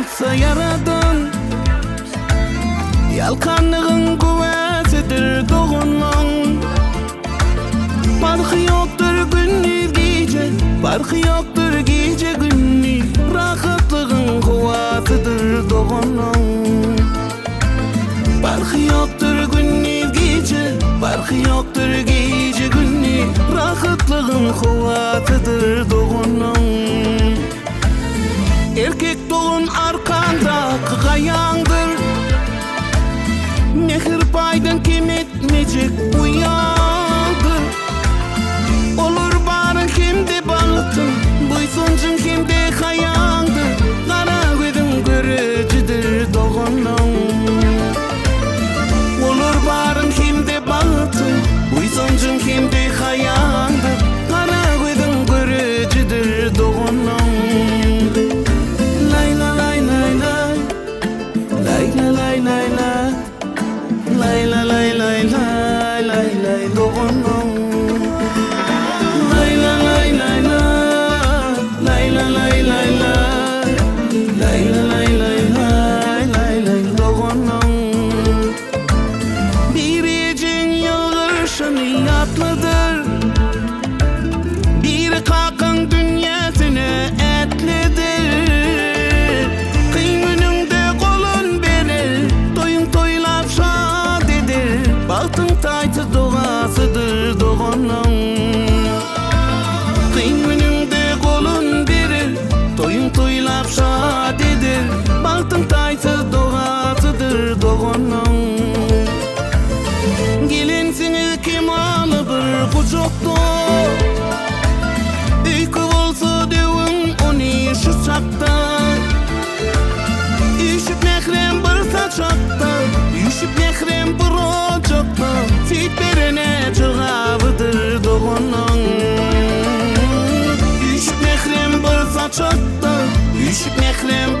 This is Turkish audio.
yaratsa yaradan, yalkanlığın kuvvetidir doğunun. Farkı yoktur gündüz gece, farkı yoktur gece gündüz, rahatlığın kuvvetidir doğunun. Farkı yoktur gündüz gece, farkı yoktur gece gündüz, rahatlığın kuvvetidir doğunun. Erkek doğun arkanda kayandır, nehir paydan kim etmeyecek uyandır. Olur barın kimde balıktın, buysuncun kimde kayandır, kara gözüm görücüdür doğunun. Olur barın kimde balıktın, buysuncun kimde kayandır, kara gözüm görücüdür doğunun. Lay la lay lay lay lay lay doğunun. Lay la lay lay lay lay la lay lay lay lay la lay lay lay lay lay doğunun. Bir ecin yağışın yatlıdır, bir kalkın dünyasına etlidir. Baktın taytı doğasıdır doğunun. Kıymeninde kolun birir, toyun toylap şad edir. Baktın taytı doğasıdır doğunun. Gelinsini kim alıbır kucakta, uyku olsa devin onu şu çakta. Üşüp mehrem bir saçakta, üşüp mehrem bir ocakta, fit berene cevabıdır doğunun. Üşüp mehrem bir saçakta, üşüp mehrem